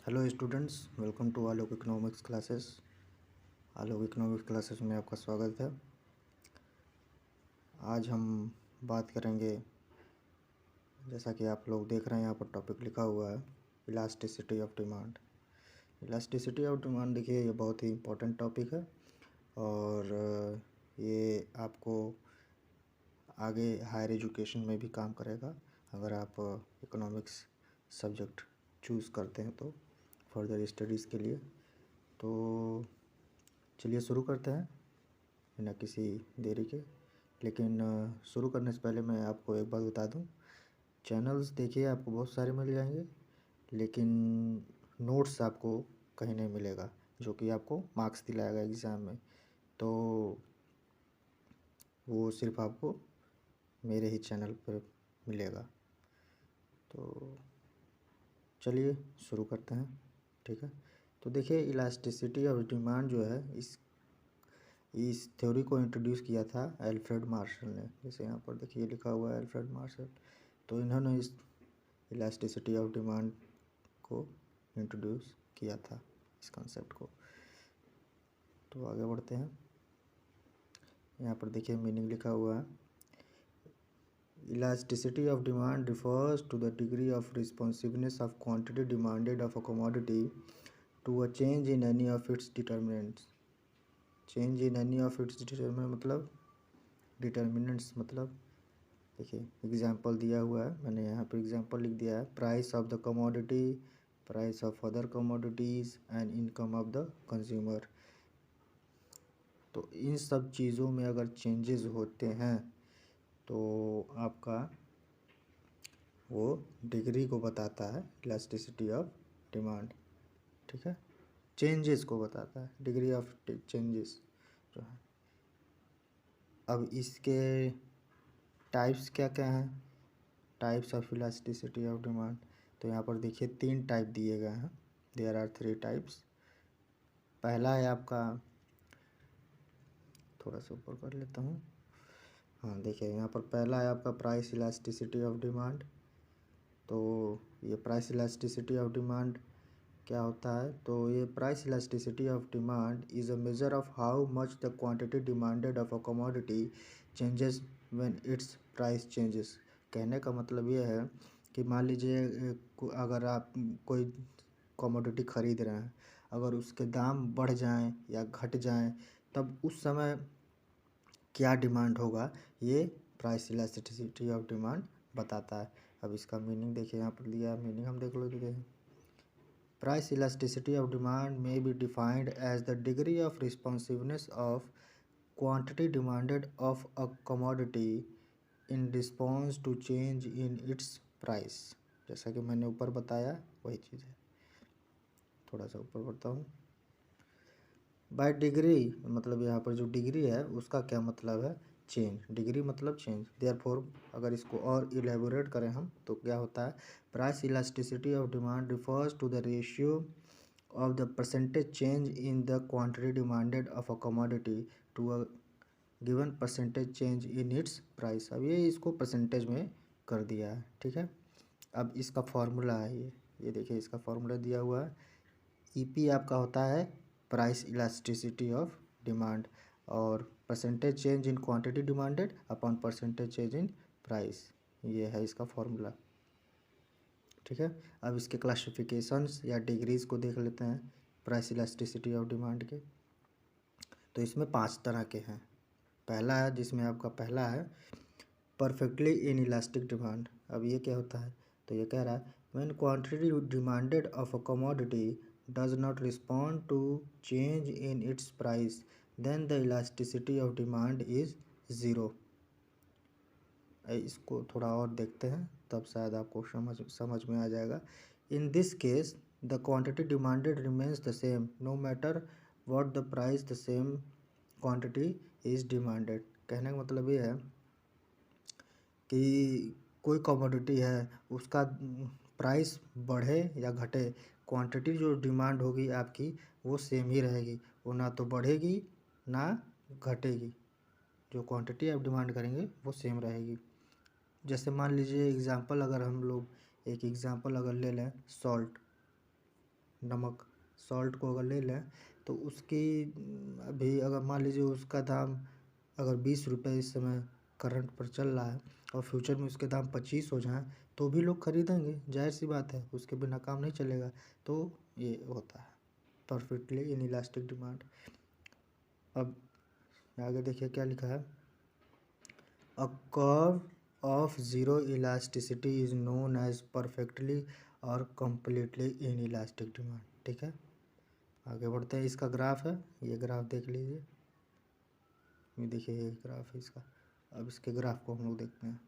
Hello students, welcome to Alok economics classes. Alok economics classes में आपका स्वागत है। आज हम बात करेंगे, जैसा कि आप लोग देख रहे हैं यहाँ पर टॉपिक लिखा हुआ है, elasticity of demand. Elasticity of demand, देखिए ये बहुत ही इम्पोर्टेंट टॉपिक है और ये आपको आगे हायर एजुकेशन में भी काम करेगा अगर आप इकोनॉमिक्स सब्जेक्ट चूज़ करते हैं तो फर्दर स्टडीज़ के लिए। तो चलिए शुरू करते हैं बिना किसी देरी के। लेकिन शुरू करने से पहले मैं आपको एक बात बता दूं, चैनल्स देखिए आपको बहुत सारे मिल जाएंगे, लेकिन नोट्स आपको कहीं नहीं मिलेगा जो कि आपको मार्क्स दिलाएगा एग्ज़ाम में। तो वो सिर्फ आपको मेरे ही चैनल पर मिलेगा। तो चलिए शुरू करते हैं, ठीक है। तो देखिए, इलास्टिसिटी ऑफ डिमांड जो है, इस थ्योरी को इंट्रोड्यूस किया था एल्फ्रेड मार्शल ने। जैसे यहाँ पर देखिए लिखा हुआ है एल्फ्रेड मार्शल। तो इन्होंने इस इलास्टिसिटी ऑफ डिमांड को इंट्रोड्यूस किया था, इस कॉन्सेप्ट को। तो आगे बढ़ते हैं। यहाँ पर देखिए मीनिंग लिखा हुआ है, elasticity of demand refers to the degree of responsiveness of quantity demanded of a commodity to a change in any of its determinants। Change in any of its determinant मतलब डिटर्मिनेंट्स मतलब देखिए example दिया हुआ है, मैंने यहाँ पे example लिख दिया है, price of the commodity, price of other commodities and income of the consumer. तो इन सब चीज़ों में अगर चेंजेस होते हैं तो आपका वो डिग्री को बताता है, इलास्टिसिटी ऑफ डिमांड, ठीक है। चेंजेस को बताता है, डिग्री ऑफ चेंजेस जो है। अब इसके टाइप्स क्या क्या हैं, types of elasticity of demand. तो यहाँ पर देखिए 3 टाइप दिए गए हैं, देयर आर 3 टाइप्स। पहला है आपका, थोड़ा सा ऊपर कर लेता हूँ, हाँ देखिए यहाँ पर पहला है आपका प्राइस इलास्टिसिटी ऑफ डिमांड। तो ये प्राइस इलास्टिसिटी ऑफ डिमांड क्या होता है, तो ये price elasticity of demand is a measure of how much the quantity demanded of a commodity changes when it's price changes. कहने का मतलब ये है कि मान लीजिए अगर आप कोई कमोडिटी ख़रीद रहे हैं, अगर उसके दाम बढ़ जाएं या घट जाएं, तब उस समय क्या डिमांड होगा, ये प्राइस इलास्टिसिटी ऑफ डिमांड बताता है। अब इसका मीनिंग देखिए, यहाँ पर दिया मीनिंग हम देख लेते हैं। Price elasticity of demand may be defined as the degree of responsiveness of quantity demanded of a commodity in response to change in its price। जैसा कि मैंने ऊपर बताया वही चीज़ है, थोड़ा सा ऊपर बढ़ता हूँ। बाय डिग्री मतलब यहाँ पर जो डिग्री है उसका क्या मतलब है, चेंज। डिग्री मतलब चेंज। देयरफॉर अगर इसको और इलेबोरेट करें हम तो क्या होता है, price elasticity of demand refers to the ratio of the percentage change in the quantity demanded of a commodity to a given percentage change in its price. अब ये इसको परसेंटेज में कर दिया है, ठीक है। अब इसका फॉर्मूला है, ये देखिए इसका फॉर्मूला दिया हुआ है। ईपी आपका होता है प्राइस इलास्टिसिटी ऑफ डिमांड, और percentage change in quantity demanded upon percentage change in price, ये है इसका फॉर्मूला, ठीक है। अब इसके क्लासिफिकेशंस या डिग्रीज को देख लेते हैं प्राइस इलास्टिसिटी ऑफ डिमांड के। तो इसमें 5 तरह के हैं। पहला है, जिसमें आपका पहला है परफेक्टली इन इलास्टिक डिमांड। अब ये क्या होता है, तो ये कह रहा है when quantity demanded of a commodity does not respond to change in its price then the elasticity of demand is zero. इसको थोड़ा और देखते हैं तब शायद आपको समझ में आ जाएगा। In this case the quantity demanded remains the same no matter what the price the same quantity is demanded. कहने का मतलब ये है कि कोई कमोडिटी है, उसका प्राइस बढ़े या घटे, क्वांटिटी जो डिमांड होगी आपकी वो सेम ही रहेगी, वो ना तो बढ़ेगी ना घटेगी। जो क्वांटिटी आप डिमांड करेंगे वो सेम रहेगी। जैसे मान लीजिए एग्ज़ाम्पल, अगर हम लोग एक एग्ज़ाम्पल अगर ले लें, सॉल्ट, नमक सॉल्ट को अगर ले लें तो उसकी अभी अगर मान लीजिए उसका दाम अगर 20 रुपये इस समय करंट पर चल रहा है और फ्यूचर में उसके दाम 25 हो जाएं तो भी लोग खरीदेंगे, जाहिर सी बात है, उसके बिना काम नहीं चलेगा। तो ये होता है परफेक्टली इनइलास्टिक डिमांड। अब आगे देखिए क्या लिखा है, a curve of zero elasticity is known as perfectly और कम्प्लीटली इनइलास्टिक डिमांड। ठीक है, आगे बढ़ते हैं। इसका ग्राफ है, ये ग्राफ देख लीजिए, ये देखिए ये ग्राफ है इसका। अब इसके ग्राफ को हम लोग देखते हैं।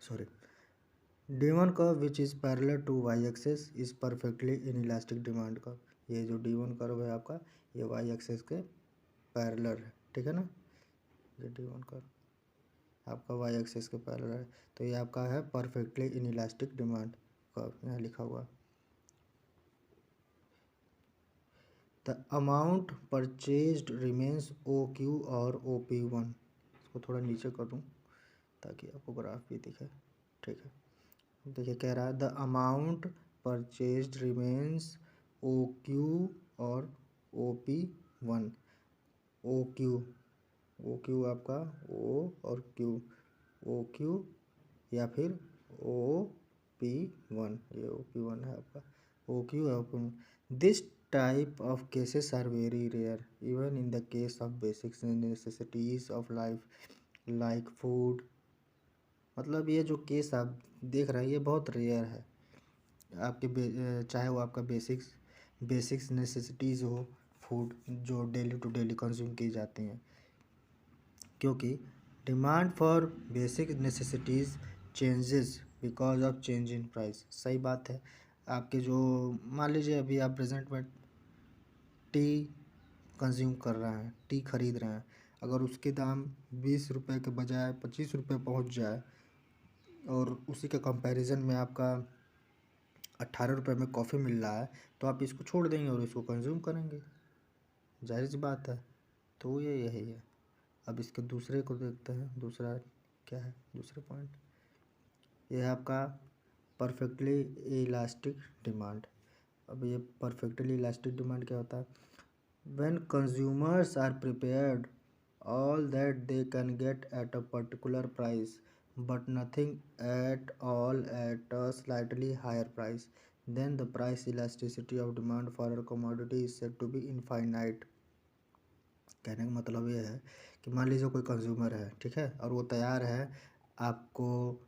Sorry, D1 curve which is parallel to y axis is perfectly inelastic demand curve. ये जो D1 कर्व है आपका, ये वाई एक्सेस के पैरेलल है, ठीक है ना। ये D1 कर्व आपका वाई एक्सेस के पैरेलल है, तो ये आपका है परफेक्टली इनइलास्टिक डिमांड कर्व, यहाँ लिखा हुआ। The amount purchased remains OQ और OP1। इसको थोड़ा नीचे कर दूँ ताकि आपको ग्राफ भी दिखे। ठीक है, देखिए कह रहा है the amount purchased remains OQ और OP1। OQ आपका O और Q, OQ या फिर OP1, ये OP1 है आपका, OQ है OP1। This type of cases are very rare even in the case of basic necessities of life like food. मतलब ये जो केस आप देख रहे हैं ये बहुत रेयर है आपके चाहे वो आपका बेसिक्स नेसेसिटीज़ हो, फूड जो डेली टू डेली कंज्यूम की जाती हैं, क्योंकि demand for basic necessities changes because of change in price. सही बात है। आपके जो मान लीजिए अभी आप प्रेजेंट में टी कंज्यूम कर रहे हैं, टी खरीद रहे हैं, अगर उसके दाम 20 रुपये के बजाय 25 रुपये पहुँच जाए और उसी के कंपैरिजन में आपका 18 रुपये में कॉफ़ी मिल रहा है, तो आप इसको छोड़ देंगे और इसको कंज्यूम करेंगे, जाहिर सी बात है। तो ये यही है। अब इसके दूसरे को देखते हैं, दूसरा क्या है, दूसरे पॉइंट ये है आपका परफेक्टली इलास्टिक डिमांड। अब ये परफेक्टली इलास्टिक डिमांड क्या होता है, when consumers are prepared all that they can get at a particular price but nothing at all at a slightly higher price, then the price elasticity of demand for a commodity is said to be infinite। कहने का मतलब ये है कि मान लीजिए कोई consumer है, ठीक है, और वो तैयार है आपको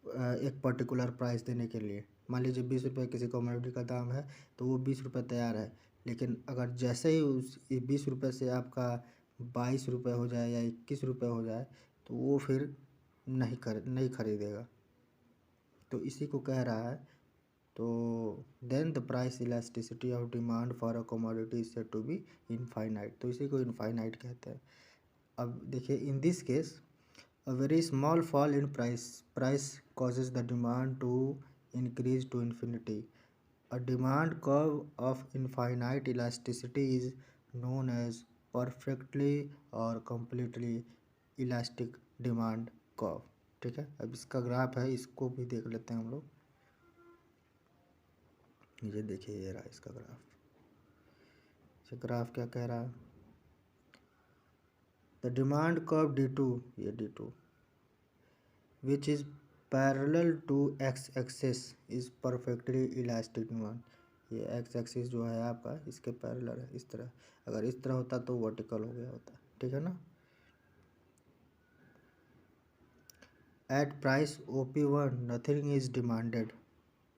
एक पर्टिकुलर प्राइस देने के लिए। मान लीजिए 20 रुपये किसी कमोडिटी का दाम है तो वो 20 रुपये तैयार है, लेकिन अगर जैसे ही उस 20 रुपये से आपका 22 रुपये हो जाए या 21 रुपये हो जाए तो वो फिर नहीं खरीदेगा। तो इसी को कह रहा है। तो then the price elasticity of demand for a commodity is said to be infinite. तो इसी को इनफाइनाइट कहते हैं। अब देखिए in this case a very small fall in price causes the demand to increase to infinity. A demand curve of infinite elasticity is known as perfectly or completely elastic demand curve। ठीक है, अब इसका graph है, इसको भी देख लेते हैं हम लोग। ये देखिए ये रहा इसका ग्राफ। ये ग्राफ क्या कह रहा है, द डिमांड कर्व D2, ये D2 which is parallel to x axis is perfectly elastic demand. ये x axis जो है आपका इसके पैरेलल है, इस तरह, अगर इस तरह होता तो वर्टिकल हो गया होता, ठीक है ना। At price OP1 nothing is demanded.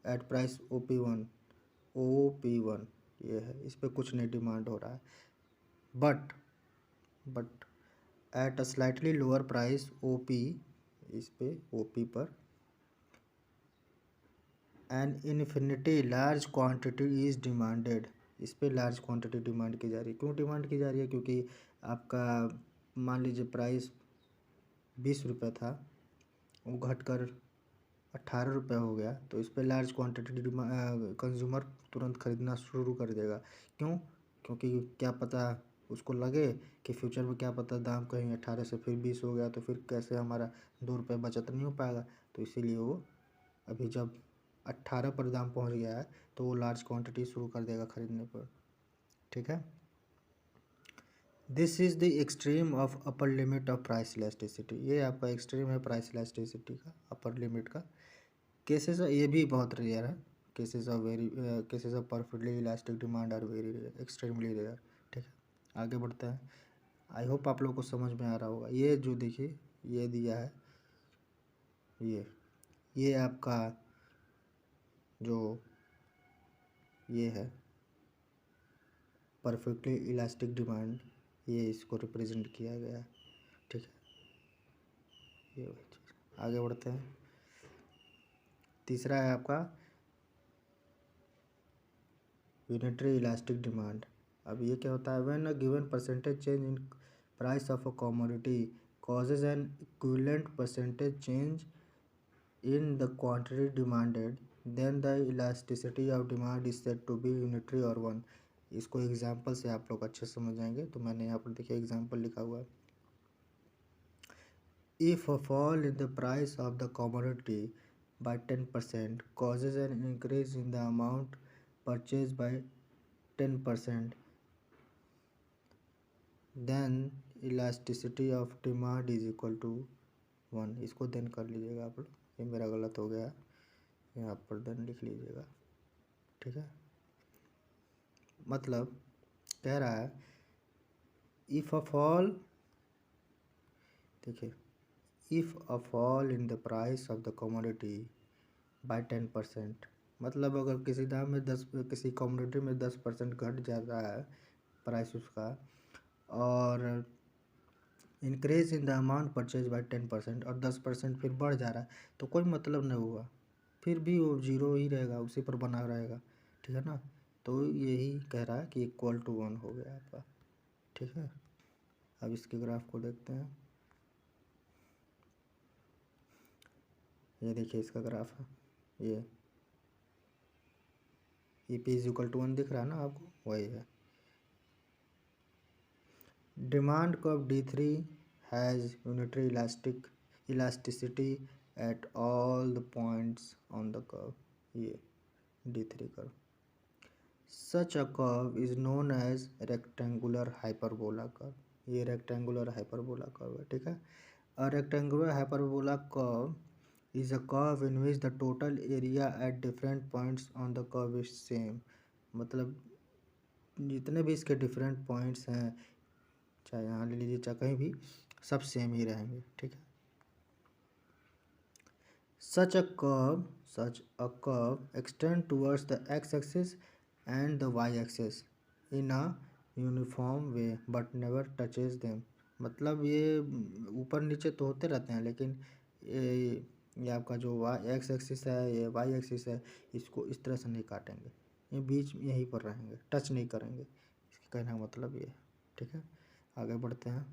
At price OP1 ये है, इस पर कुछ नहीं डिमांड हो रहा है। But at a slightly lower price OP, इस पे OP पर an infinity large quantity is demanded. इस पे लार्ज क्वांटिटी डिमांड की जा रही है। क्यों डिमांड की जा रही है, क्योंकि आपका मान लीजिए प्राइस 20 रुपये था, वो घटकर 18 रुपये हो गया, तो इस पे लार्ज क्वांटिटी कंज्यूमर तुरंत खरीदना शुरू कर देगा। क्यों, क्योंकि क्या पता उसको लगे कि फ्यूचर में क्या पता दाम कहीं 18 से फिर 20 हो गया तो फिर कैसे हमारा 2 रुपये बचत नहीं हो पाएगा। तो इसीलिए वो अभी जब 18 पर दाम पहुंच गया है तो वो लार्ज क्वांटिटी शुरू कर देगा खरीदने पर, ठीक है। This is the extreme of upper limit of price elasticity, ये आपका एक्सट्रीम है प्राइस इलास्टिसिटी का, अपर लिमिट का। केसेस ये भी बहुत रेयर है, cases of perfectly elastic demand are very rare, extremely rare, ठीक है। आगे बढ़ते हैं। आई होप आप लोग को समझ में आ रहा होगा। ये जो देखिए ये दिया है, ये आपका जो ये है परफेक्टली इलास्टिक डिमांड, ये इसको रिप्रेजेंट किया गया है, ठीक है। ये वही चीज़। आगे बढ़ते हैं। तीसरा है आपका यूनिटरी इलास्टिक डिमांड। अब ये क्या होता है, when a given percentage change in price of a commodity causes an equivalent percentage change in the quantity demanded, then the elasticity of demand is said to be unitary or one। इसको example से आप लोग अच्छे समझ जाएंगे, तो मैंने यहाँ पर देखिए एग्जाम्पल लिखा हुआ है। If a fall in the price of the commodity by 10% causes an increase in the amount purchased by 10%, then elasticity of demand is equal to 1। इसको देन कर लीजिएगा आप लोग, ये मेरा गलत हो गया, यहाँ पर देन लिख लीजिएगा, ठीक है। मतलब कह रहा है इफ़ अ फॉल, देखिए if a fall in the price of the commodity by 10%, मतलब अगर किसी दाम में किसी कमोडिटी में 10% घट जाता है प्राइस उसका, और increase in the amount purchase by 10%, और 10% फिर बढ़ जा रहा है, तो कोई मतलब नहीं हुआ, फिर भी वो जीरो ही रहेगा, उसी पर बना रहेगा, ठीक है ना। तो यही कह रहा है कि इक्वल टू 1 हो गया आपका, ठीक है। अब इसके ग्राफ को देखते हैं। ये देखिए इसका ग्राफ है, ये P इज इक्वल टू 1 दिख रहा है ना आपको, वही है। Demand curve D3 has unitary elasticity at all the points on the curve, ये D3 curve. Such a curve is known as rectangular hyperbola curve, ये रेक्टेंगुलर हाइपरबोला कर्व है, ठीक है। A rectangular hyperbola curve is a curve in which the total area at different points on the curve is same। मतलब जितने भी इसके different points हैं, चाहे यहाँ ले लीजिए चाहे कहीं भी, सब सेम ही रहेंगे, ठीक है। such a curve extend towards the x axis and the y axis in a uniform way but never touches them। मतलब ये ऊपर नीचे तो होते रहते हैं, लेकिन ये आपका जो एक्स एक्सिस है, ये वाई एक्सिस है, इसको इस तरह से नहीं काटेंगे, ये बीच में यहीं पर रहेंगे, टच नहीं करेंगे, इसके कहने का मतलब ये है, ठीक है। आगे बढ़ते हैं।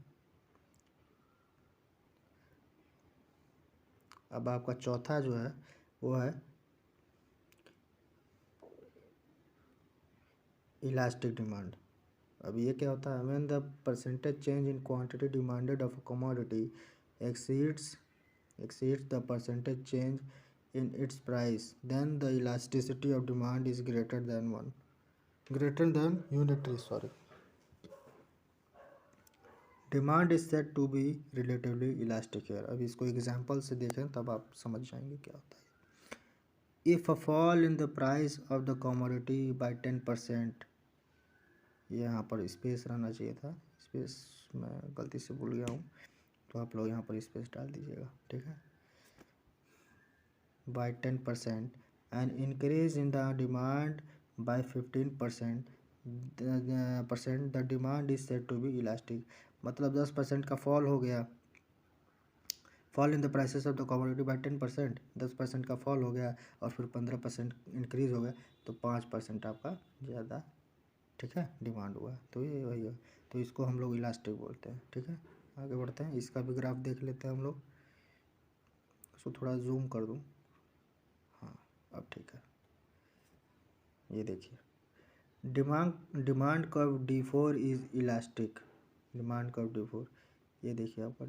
अब आपका चौथा जो है वो है इलास्टिक डिमांड। अब ये क्या होता है, when the percentage change in quantity demanded of a commodity exceeds the percentage change in its price, then the elasticity of demand is greater than unitary, sorry। demand is said to be relatively elastic here। अब इसको example से देखें तब आप समझ जाएंगे क्या होता है। if a fall in the price of the commodity by 10%, यहाँ पर स्पेस रहना चाहिए था, स्पेस मैं गलती से भूल गया हूँ, तो आप लोग यहाँ पर स्पेस डाल दीजिएगा, ठीक है। by 10% and increase in the demand by 15%, the demand is said to be elastic। मतलब 10% का फॉल हो गया, fall in the prices of the commodity by 10%, 10% का फॉल हो गया और फिर 15% इंक्रीज हो गया, तो 5% आपका ज़्यादा, ठीक है, डिमांड हुआ, तो ये वही है, तो इसको हम लोग इलास्टिक बोलते हैं, ठीक है। आगे बढ़ते हैं, इसका भी ग्राफ देख लेते हैं हम लोग, उसको थोड़ा जूम कर दूँ, हाँ अब ठीक है। ये देखिए demand curve D4 is elastic, demand curve D4, ये देखिए आपका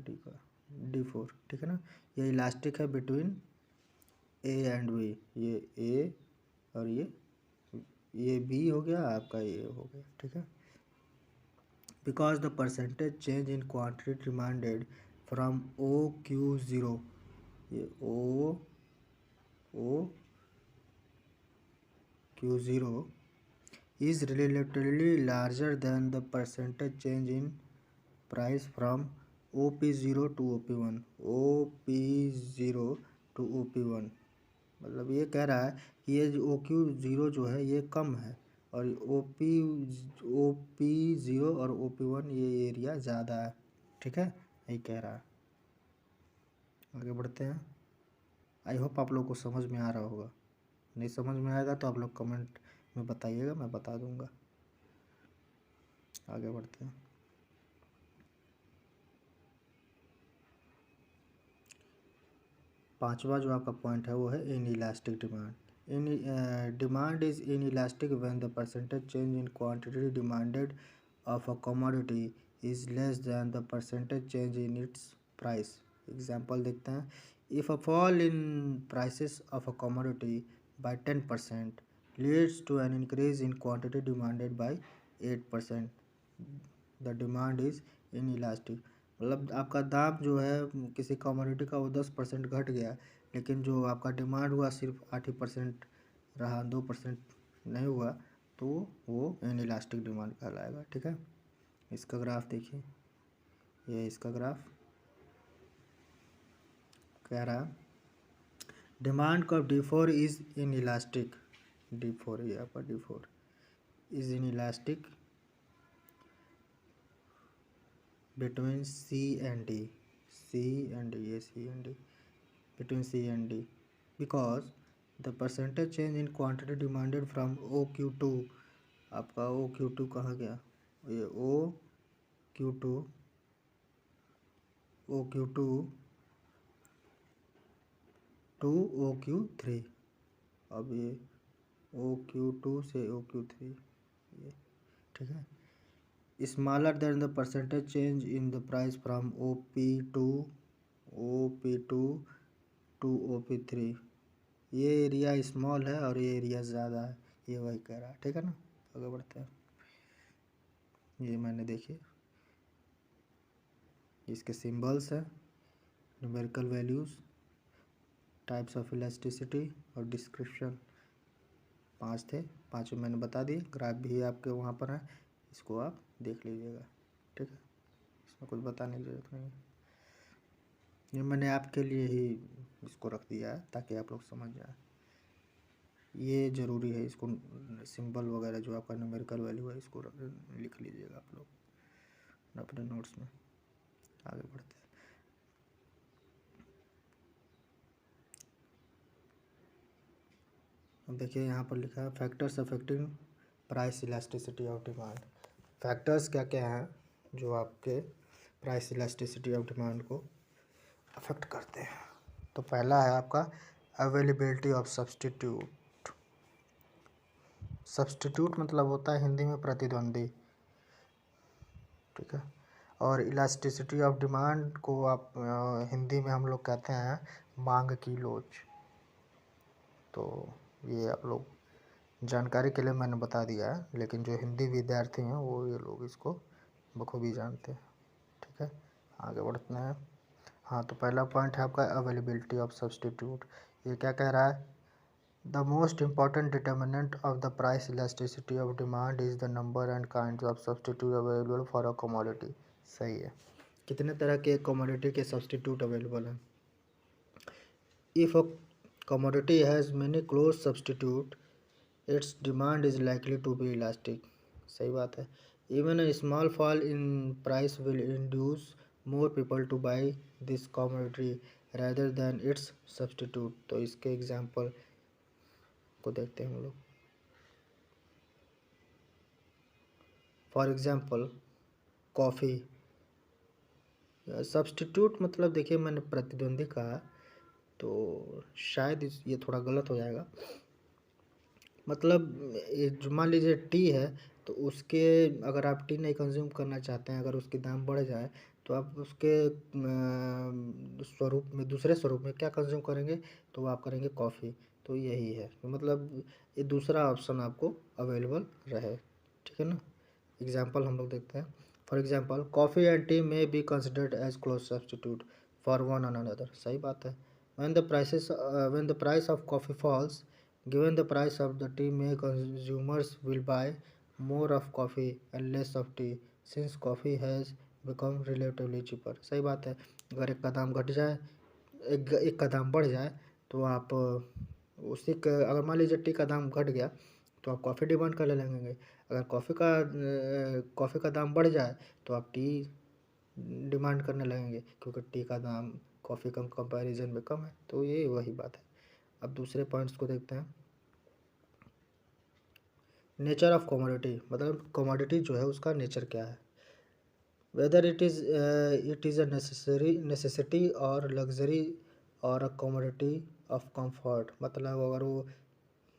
D4, ठीक है ना, ये इलास्टिक है बिटवीन ए एंड बी, ये ए और ये बी हो गया, आपका ये हो गया, ठीक है। Because the percentage change in quantity demanded from O Q zero, ये O Q zero is relatively larger than the percentage change in price from OP0 to OP1, OP0 to OP1। मतलब ये कह रहा है कि ये जो OQ0 जो है ये कम है और OP0 और OP1 ये एरिया ज़्यादा है, ठीक है, यही कह रहा है। आगे बढ़ते हैं। आई होप आप लोग को समझ में आ रहा होगा, नहीं समझ में आएगा तो आप लोग कमेंट में बताइएगा, मैं बता दूंगा। आगे बढ़ते हैं। पांचवा जो आपका पॉइंट है वो है inelastic demand. Demand is inelastic when the percentage change in quantity demanded of a commodity is less than the percentage change in its price. Example देखते हैं। If a fall in prices of a commodity by 10% leads to an increase in quantity demanded by 8%, the demand is inelastic. मतलब आपका दाम जो है किसी commodity का वो 10% घट गया, लेकिन जो आपका डिमांड हुआ सिर्फ 8% रहा, 2% नहीं हुआ, तो वो इनइलास्टिक डिमांड कहलाएगा, ठीक है। इसका ग्राफ देखिए, ये इसका ग्राफ कह रहा डिमांड का D4 इज इनइलास्टिक, D4 ये आपका D4 is inelastic between C and D, ये C and D, between C and D, because the percentage change in quantity demanded from OQ2, आपका OQ2 कहाँ गया, ये OQ2 to OQ3, अब ये OQ2 से OQ3, ये ठीक है, smaller than the percentage change in the price from OP2 to OP3, ये एरिया स्मॉल है और ये एरिया ज़्यादा है, ये वही कह रहा है, ठीक है ना। आगे बढ़ते हैं। ये मैंने देखिए इसके सिंबल्स है, numerical values, types of elasticity और डिस्क्रिप्शन, 5 थे, 5 मैंने बता दिए। ग्राफ भी आपके वहाँ पर है, इसको आप देख लीजिएगा, ठीक है, इसमें कुछ बताने की ज़रूरत नहीं है। ये मैंने आपके लिए ही इसको रख दिया है ताकि आप लोग समझ जाए, ये ज़रूरी है, इसको सिंबल वगैरह जो आपका न्यूमेरिकल वैल्यू है इसको लिख लीजिएगा आप लोग अपने नोट्स में। आगे बढ़ते हैं। अब देखिए यहाँ पर लिखा है factors affecting price elasticity of demand. Factors क्या क्या हैं जो आपके प्राइस इलास्टिसिटी ऑफ डिमांड को अफेक्ट करते हैं। तो पहला है आपका अवेलेबिलिटी ऑफ सब्सटीट्यूट। सब्सटीट्यूट मतलब होता है हिंदी में प्रतिद्वंदी, ठीक है। और इलास्टिसिटी ऑफ डिमांड को आप हिंदी में हम लोग कहते हैं मांग की लोच। तो ये आप लोग जानकारी के लिए मैंने बता दिया है, लेकिन जो हिंदी विद्यार्थी हैं वो ये लोग इसको बखूबी जानते हैं, ठीक है। आगे बढ़ते हैं। हाँ, तो पहला पॉइंट है आपका अवेलेबिलिटी ऑफ सब्सटीट्यूट। ये क्या कह रहा है, the most important determinant of the price elasticity of demand is the number and kind of substitute available for a commodity. सही है। कितने तरह के कमोडिटी के सब्सटीट्यूट अवेलेबल हैं। If a commodity has many close substitute, its demand is likely to be elastic। सही बात है। Even a small fall in price will induce more people to buy this commodity rather than its substitute। तो इसके example को देखते हैं हम लोग। फॉर एग्जाम्पल कॉफ़ी, सब्सटीट्यूट मतलब देखिए मैंने प्रतिद्वंदी कहा तो शायद ये थोड़ा गलत हो जाएगा। मतलब जो मान लीजिए टी है तो उसके अगर आप टी नहीं कंज्यूम करना चाहते हैं, अगर उसकी दाम बढ़ जाए तो आप उसके स्वरूप में, दूसरे स्वरूप में क्या कंज्यूम करेंगे, तो आप करेंगे कॉफ़ी। तो यही है, तो मतलब ये दूसरा ऑप्शन आपको अवेलेबल रहे, ठीक है ना। एग्जाम्पल हम लोग देखते हैं। For example, coffee and tea may be considered as close substitute for one another. सही बात है। when the price of coffee falls, given the price of the tea, may consumers will buy more of coffee and less of tea since coffee has become relatively cheaper। सही बात है। अगर एक का दाम घट जाए, एक का दाम बढ़ जाए, तो आप अगर मान लीजिए टी का दाम घट गया तो आप कॉफ़ी डिमांड कर लेंगे। अगर कॉफ़ी का दाम बढ़ जाए तो आप टी डिमांड करने लगेंगे, क्योंकि टी का दाम कॉफ़ी का कंपैरिजन में कम है। तो ये वही बात है। अब दूसरे पॉइंट्स को देखते हैं। नेचर ऑफ कमोडिटी, मतलब कमोडिटी जो है उसका नेचर क्या है। Whether it is a necessity और लग्जरी और अ कमोडिटी ऑफ कंफर्ट, मतलब अगर वो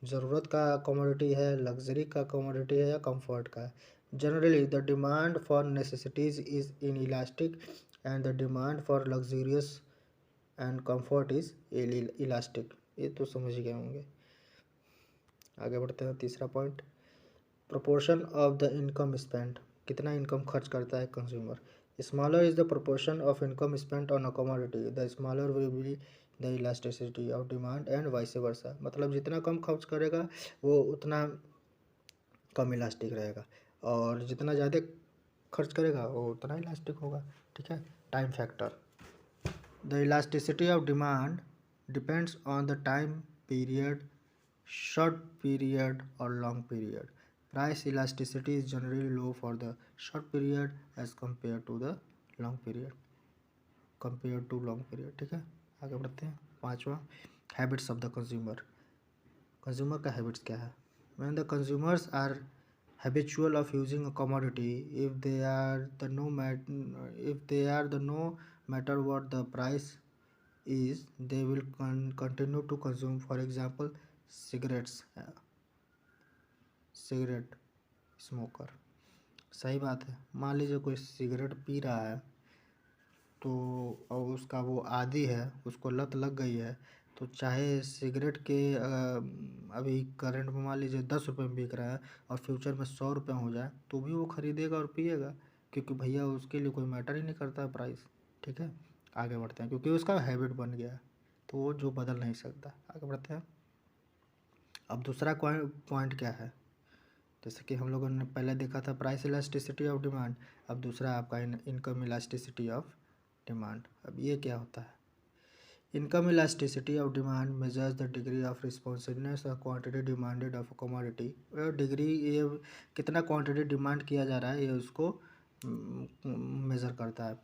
ज़रूरत का कमोडिटी है, लग्जरी का कमोडिटी है या कंफर्ट का है। Generally the demand for necessities is in elastic and the demand for luxurious and comfort is elastic. ये तो समझ गए होंगे। आगे बढ़ते हैं। तीसरा point, proportion of the income spend, कितना इनकम खर्च करता है consumer. Smaller is the proportion of income spent on a commodity, the smaller will be the elasticity of demand and vice versa. मतलब जितना कम खर्च करेगा वो उतना कम इलास्टिक रहेगा, और जितना ज़्यादा खर्च करेगा वो उतना इलास्टिक होगा, ठीक है। Time factor, the elasticity of demand depends on the time period, short period or long period. Price elasticity is generally low for the short period as compared to long period, ठीक है। आगे बढ़ते हैं। पांचवा, habits of the consumer, consumer का habits क्या है। when the consumers are habitual of using a commodity, if they are the no matter what the price is, they will continue to consume। for example, cigarette smoker. सही बात है। मान लीजिए कोई cigarette P रहा है तो, और उसका वो आदी है, उसको लत लग गई है, तो चाहे सिगरेट के अभी करंट में मान लीजिए 10 रुपये में बिक रहा है और फ्यूचर में 100 रुपये हो जाए तो भी वो खरीदेगा और पिएगा, क्योंकि भैया उसके लिए कोई मैटर ही नहीं करता है प्राइस, ठीक है। आगे बढ़ते हैं, क्योंकि उसका हैबिट बन गया है तो वो जो बदल नहीं सकता। आगे बढ़ते हैं। अब दूसरा पॉइंट क्या है, जैसे कि हम लोगों ने पहले देखा था प्राइस इलास्टिसिटी ऑफ डिमांड, अब दूसरा आपका इनकम इलास्टिसिटी ऑफ डिमांड। अब ये क्या होता है। Income elasticity of demand measures the degree of responsiveness और quantity demanded of commodity. Degree, ये कितना क्वांटिटी डिमांड किया जा रहा है ये उसको मेज़र करता है।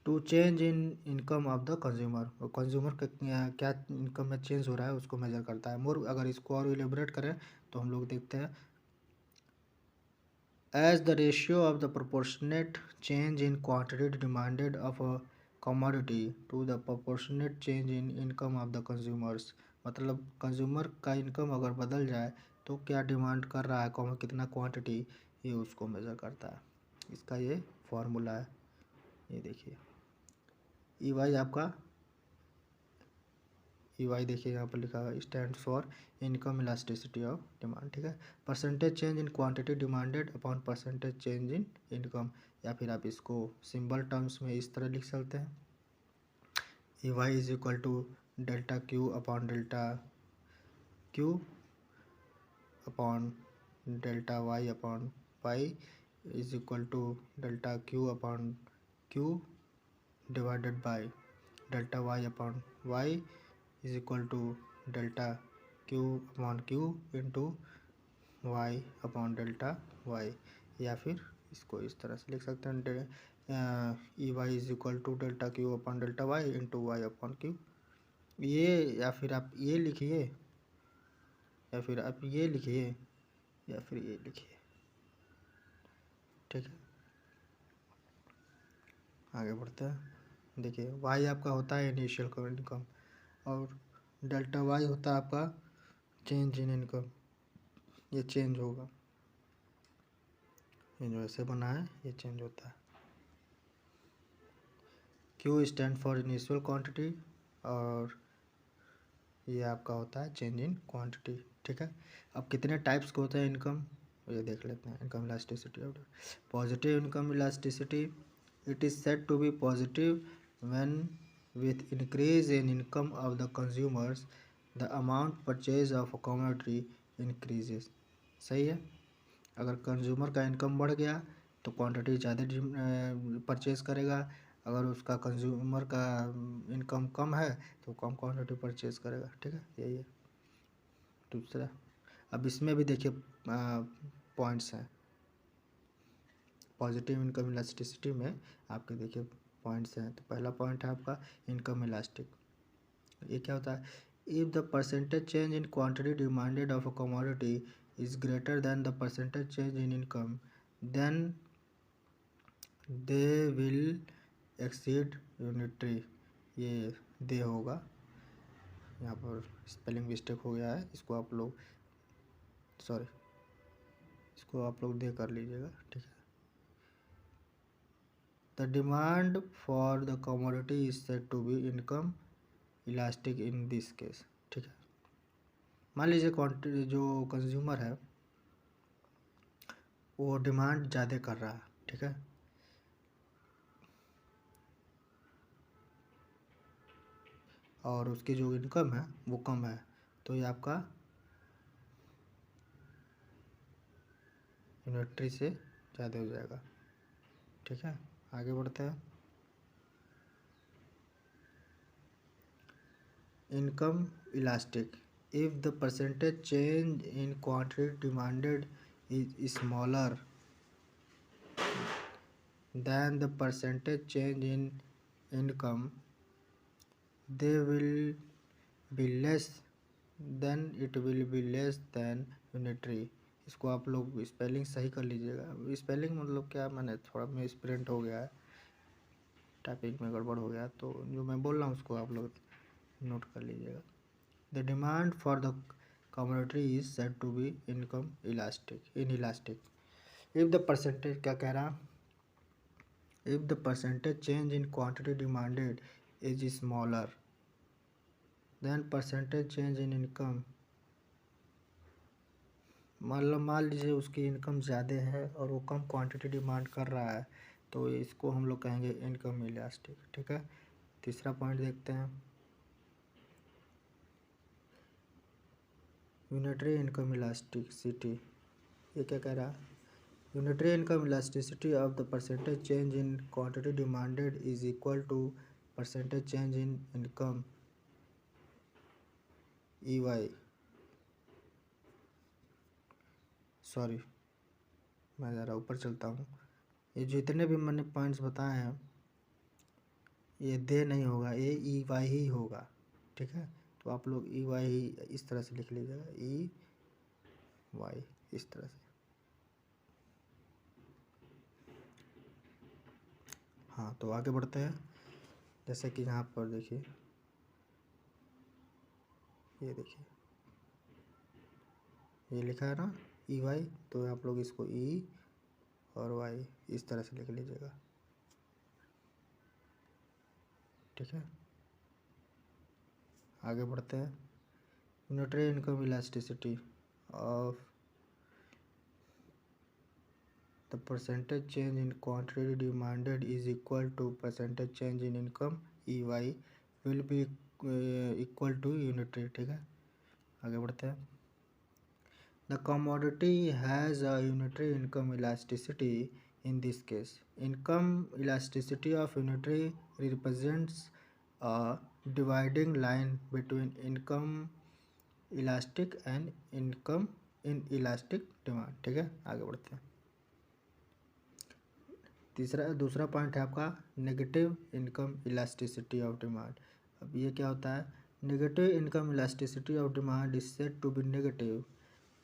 To change in income of the consumer, consumer का क्या इनकम में चेंज हो रहा है उसको मेज़र करता है। मोर, अगर इसको और इलेबोरेट करें तो हम लोग देखते हैं, as the ratio of the proportionate change in quantity demanded of a commodity to the proportionate change in income of the consumers। मतलब कंज्यूमर का इनकम अगर बदल जाए तो क्या डिमांड कर रहा है, कितना क्वांटिटी, ये उसको मेज़र करता है। इसका ये फॉर्मूला है, ये देखिए। ई वाई आपका, ई वाई देखिए यहाँ पर लिखा है, stand for income elasticity of demand, ठीक है। Percentage change in quantity demanded upon percentage change in income, या फिर आप इसको सिंबल टर्म्स में इस तरह लिख सकते हैं, E Y is equal to delta Q upon delta Q upon delta Y upon Y is equal to delta Q upon Q divided by delta Y upon Y is equal to delta Q upon Q into Y upon delta Y, या फिर इसको इस तरह से लिख सकते हैं, E Y is equal to delta Q upon delta Y into Y upon Q. ये, या फिर आप ये लिखिए, या फिर आप ये लिखिए, या फिर ये लिखिए, ठीक है। आगे बढ़ते हैं। देखिए, वाई आपका होता है इनिशियल इनकम और डेल्टा वाई होता है आपका चेंज इन इनकम। ये चेंज होगा, ये जो ऐसे बना है ये चेंज होता है। Q stand for initial quantity और ये आपका होता है चेंज इन क्वांटिटी। ठीक है, अब कितने टाइप्स के होते हैं इनकम ये देख लेते हैं। Income elasticity of positive income elasticity, it is said to be positive when with increase in income of the consumers the amount purchase of a commodity increases. सही है, अगर कंज्यूमर का इनकम बढ़ गया तो क्वांटिटी ज़्यादा परचेज करेगा, अगर उसका कंज्यूमर का इनकम कम है तो कम क्वांटिटी परचेज करेगा। ठीक है, यही है। दूसरा, अब इसमें भी देखिए पॉइंट्स हैं। पॉजिटिव इनकम इलास्टिसिटी में आपके देखिए पॉइंट्स हैं। तो पहला पॉइंट है आपका इनकम इलास्टिक। ये क्या होता है? If the percentage change in quantity demanded of a commodity is greater than the percentage change in income then they will exceed unitary. ये दे होगा, यहाँ पर स्पेलिंग मिस्टेक हो गया है, इसको आप लोग दे कर लीजिएगा। ठीक है, the demand for the commodity is said to be income elastic in this case. ठीक है, मान लीजिए क्वांटिटी जो कंज्यूमर है वो डिमांड ज़्यादा कर रहा है। ठीक है, और उसकी जो इनकम है वो कम है, तो ये आपका यूनिटरी से ज़्यादा हो जाएगा। ठीक है, आगे बढ़ते हैं। Income elastic, if the percentage change in quantity demanded is smaller than the percentage change in income, they will be less then it will be less than unitary। इसको आप लोग स्पेलिंग सही कर लीजिएगा। स्पेलिंग मतलब क्या, मैंने थोड़ा मिसप्रिंट हो गया है, टाइपिंग में गड़बड़ हो गया, तो जो मैं बोल रहा हूँ उसको आप लोग नोट कर लीजिएगा। The demand for the commodity is said to be income elastic elastic if the percentage, क्या कह रहा, if the percentage change in quantity demanded is smaller than percentage change in income। मतलब मान लीजिए उसकी इनकम ज़्यादा है और वो कम क्वांटिटी डिमांड कर रहा है, तो इसको हम लोग कहेंगे इनकम इलास्टिक। ठीक है, तीसरा पॉइंट देखते हैं, यूनिटरी इनकम इलास्टिसिटी। ये क्या कह रहा है? Unitary income elasticity of the percentage change in quantity demanded is equal to percentage change in income EY। Sorry, मैं ज़रा ऊपर चलता हूँ। ये जितने भी मैंने पॉइंट्स बताए हैं ये दे नहीं होगा, ये EY ही होगा। ठीक है, तो आप लोग EY ही इस तरह से लिख लीजिएगा, EY इस तरह से। हाँ, तो आगे बढ़ते हैं। जैसे कि यहाँ पर देखिए, ये देखिए ये लिखा है ना EY, तो आप लोग इसको E और Y इस तरह से लिख लीजिएगा। ठीक है, आगे बढ़ते हैं। Unitary income elasticity of the percentage change in quantity demanded is equal to percentage change in income EY will be equal to unitary। ठीक है, आगे बढ़ते हैं। The commodity has a unitary income elasticity in this case। Income elasticity of unitary represents a dividing line between income elastic and income inelastic demand। ठीक है, आगे बढ़ते हैं। दूसरा पॉइंट है आपका negative income elasticity of demand. अब ये क्या होता है? Negative income elasticity of demand is said to be negative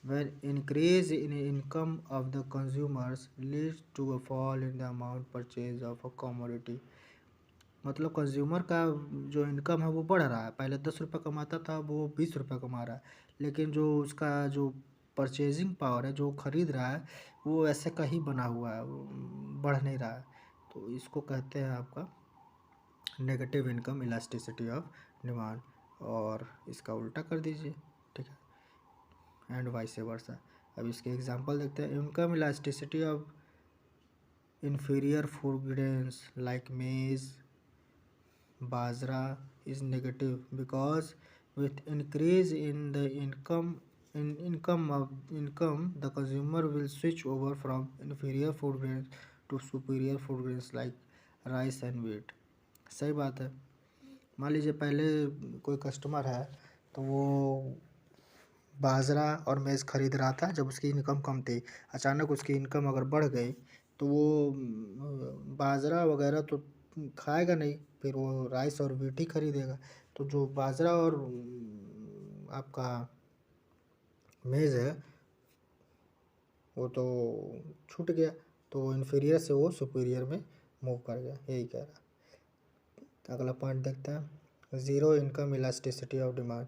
when increase in income of the consumers leads to a fall in the amount purchase of a commodity. मतलब consumer का जो income है वो बढ़ रहा है, पहले 10 रुपये कमाता था वो 20 रुपये कमा रहा है, लेकिन जो उसका जो परचेजिंग पावर है, जो खरीद रहा है, वो ऐसे का ही बना हुआ है, वो बढ़ नहीं रहा है। तो इसको कहते हैं आपका negative income elasticity of demand, और इसका उल्टा कर दीजिए, ठीक है, एंड वाइस वर्सा। अब इसके एग्जांपल देखते हैं। Income elasticity of inferior food grains like maize, bajra is negative because with increase in the income the consumer will switch over from inferior food grains to superior food grains like rice and wheat। सही बात है। मान लीजिए पहले कोई customer है तो वो बाजरा और मेज़ खरीद रहा था जब उसकी इनकम कम थी। अचानक उसकी इनकम अगर बढ़ गई तो वो बाजरा वगैरह तो खाएगा नहीं, फिर वो राइस और व्हीट ही खरीदेगा। तो जो बाजरा और आपका मेज़ है वो तो छूट गया, तो इन्फीरियर से वो सुपीरियर में मूव कर गया, यही कह रहा। अगला पॉइंट देखते हैं। Zero income elasticity of demand.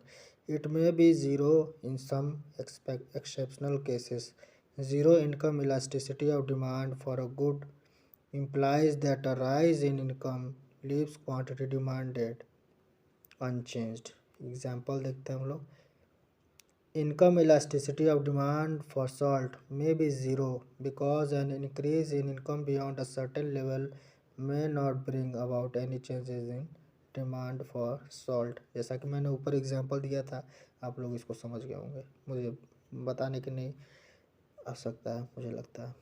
It may be zero in some exceptional cases. Zero income elasticity of demand for a good implies that a rise in income leaves quantity demanded unchanged. Example देखते हैं हम लोग। Income elasticity of demand for salt may be zero because an increase in income beyond a certain level may not bring about any changes in demand for salt. जैसा कि मैंने ऊपर example दिया था, आप लोग इसको समझ गए होंगे, मुझे बताने की नहीं आवश्यकता है मुझे लगता है।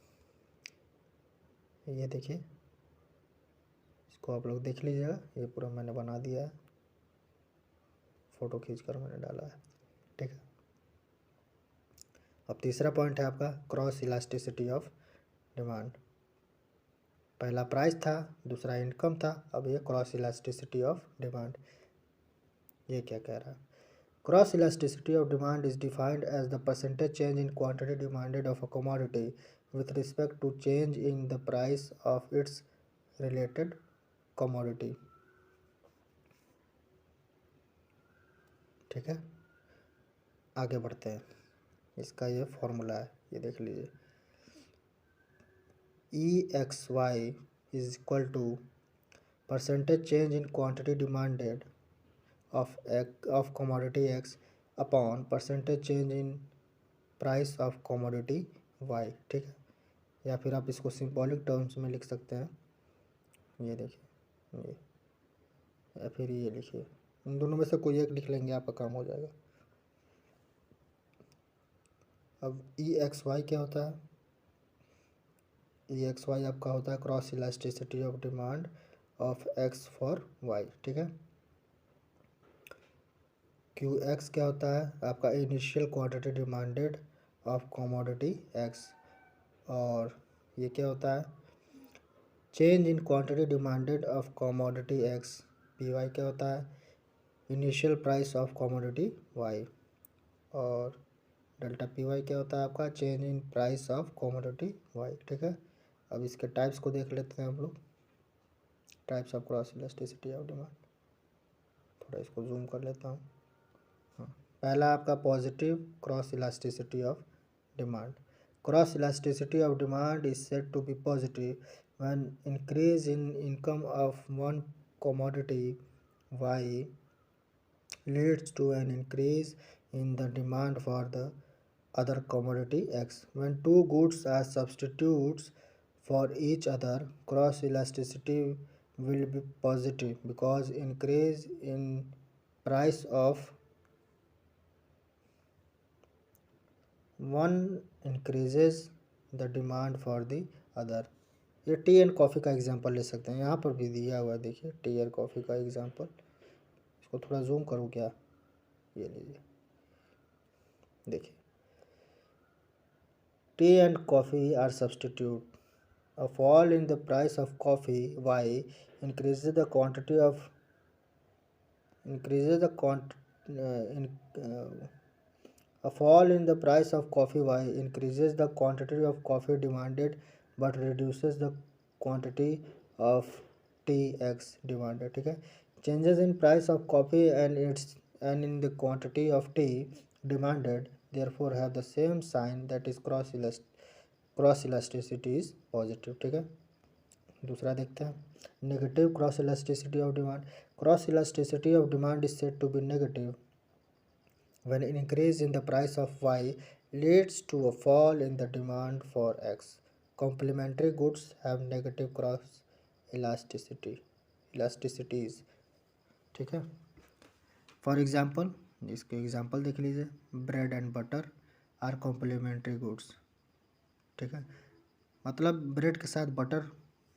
ये देखिए, इसको आप लोग देख लीजिएगा, ये पूरा मैंने बना दिया है, फ़ोटो खींचकर मैंने डाला है, ठीक है। अब तीसरा पॉइंट है आपका क्रॉस इलास्टिसिटी ऑफ डिमांड। पहला प्राइस था, दूसरा इनकम था, अब ये क्रॉस इलास्टिसिटी ऑफ डिमांड। ये क्या कह रहा है? Cross elasticity of demand is defined as the percentage change in quantity demanded of a commodity with respect to change in the price of its related commodity. ठीक है, आगे बढ़ते हैं। इसका ये फॉर्मूला है, ये देख लीजिए। EXY is equal to percentage change in quantity demanded of commodity X upon percentage change in price of commodity Y। ठीक है, या फिर आप इसको सिंबॉलिक टर्म्स में लिख सकते हैं, ये देखिए, ये, या फिर ये लिखिए, इन दोनों में से कोई एक लिख लेंगे, आपका काम हो जाएगा। अब EXY क्या होता है? EXY आपका होता है cross elasticity of demand of X for Y। ठीक है। QX क्या होता है? आपका initial quantity demanded of commodity X। और ये क्या होता है? Change in quantity demanded of commodity X। PY क्या होता है? Initial price of commodity Y। और डेल्टा PY क्या होता है आपका? Change in price of commodity Y। ठीक है। अब इसके टाइप्स को देख लेते हैं हम लोग, types of cross elasticity of demand. थोड़ा इसको जूम कर लेता हूँ। हाँ, पहला आपका positive cross elasticity of demand. Cross elasticity of demand is said to be positive when increase in income of one commodity Y leads to an increase in the demand for the other commodity X. When two goods are substitutes for each other, cross elasticity will be positive because increase in price of one increases the demand for the other। ये T and coffee का example ले सकते हैं, यहाँ पर भी दिया हुआ है, देखिए टी एंड कॉफ़ी का एग्जांपल। इसको थोड़ा जूम करूँ क्या? ये लीजिए, देखिए, tea and coffee are substitute. A fall in the price of coffee Y increases the quantity of increases the quant in a fall in the price of coffee Y increases the quantity of coffee demanded but reduces the quantity of tea X demanded। ठीक है, changes in price of coffee and in the quantity of tea demanded therefore have the same sign, that is cross elasticity is positive। ठीक है, दूसरा देखते हैं, negative cross elasticity of demand. Cross elasticity of demand is said to be negative when an increase in the price of Y leads to a fall in the demand for X. Complementary goods have negative cross elasticities। ठीक है, for example इसके example देख लीजिए, bread and butter are complementary goods. ठीक है, मतलब bread के साथ बटर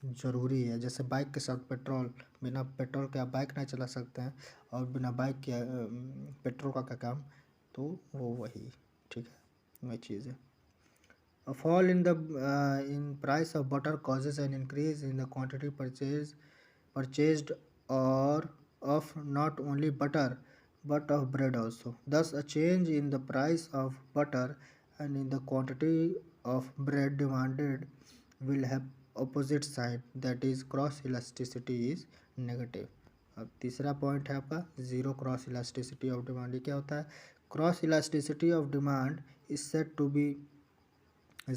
ज़रूरी है, जैसे बाइक के साथ पेट्रोल, बिना पेट्रोल के आप बाइक नहीं चला सकते हैं, और बिना बाइक के पेट्रोल का क्या काम, तो वो वही। ठीक है, वही चीज़ है। A fall in the in price of butter causes an increase in the quantity purchased or of not only butter but of bread also. Thus, a change in the price of butter and in the quantity of bread demanded will have opposite side, that is cross elasticity is negative। अब तीसरा point है आपका zero cross elasticity of demand. ये क्या होता है? Cross elasticity of demand is said to be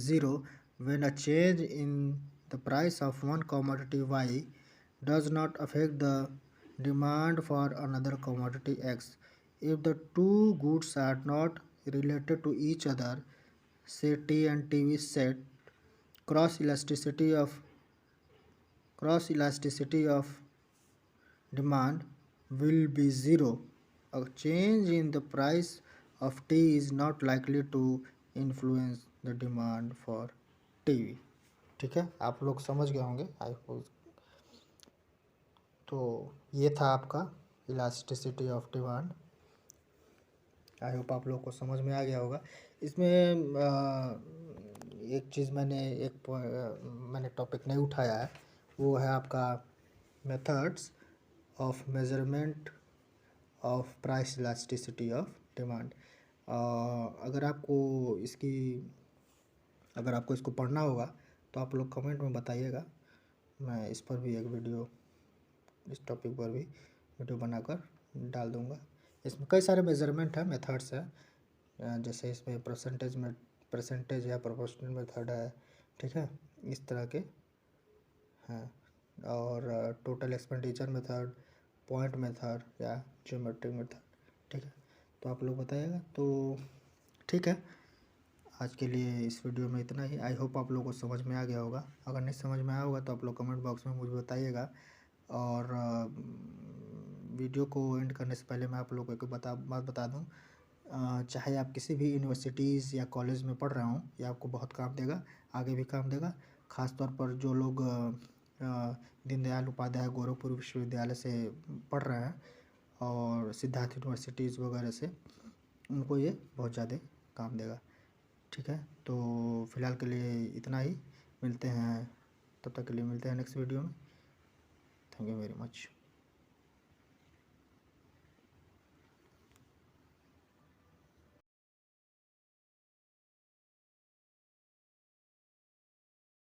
zero when a change in the price of one commodity Y does not affect the demand for another commodity X. If the two goods are not related to each other, say T and TV set, cross elasticity of demand will be zero. A change in the price of tea is not likely to influence the demand for TV. ठीक है, आप लोग समझ गए होंगे I hope. तो ये था आपका elasticity of demand. I hope आप लोग को समझ में आ गया होगा। इसमें एक चीज़ मैंने टॉपिक नहीं उठाया है, वो है आपका methods of measurement of price elasticity of demand. अगर आपको इसको पढ़ना होगा तो आप लोग कमेंट में बताइएगा, मैं इस पर भी एक वीडियो, इस टॉपिक पर भी वीडियो बनाकर डाल दूंगा। इसमें कई सारे मेजरमेंट है, मेथड्स है, जैसे इसमें परसेंटेज या प्रोपोर्शनल मेथड है। ठीक है, इस तरह के हैं, और total expenditure method, point method या ज्योमेट्रिक मेथड। ठीक है, तो आप लोग बताइएगा। तो ठीक है, आज के लिए इस वीडियो में इतना ही। आई होप आप लोगों को समझ में आ गया होगा। अगर नहीं समझ में आया होगा तो आप लोग कमेंट बॉक्स में मुझे बताइएगा। और वीडियो को एंड करने से पहले मैं आप लोगों को एक बात बता दूं, चाहे आप किसी भी यूनिवर्सिटीज़ या कॉलेज में पढ़ रहे हों, ये आपको बहुत काम देगा, आगे भी काम देगा। ख़ासतौर पर जो लोग दीनदयाल उपाध्याय गोरखपुर विश्वविद्यालय से पढ़ रहे हैं और सिद्धार्थ यूनिवर्सिटीज़ वगैरह से, उनको ये बहुत ज़्यादा काम देगा। ठीक है, तो फ़िलहाल के लिए इतना ही, मिलते हैं, तब तक के लिए मिलते हैं नेक्स्ट वीडियो में। Thank you very much.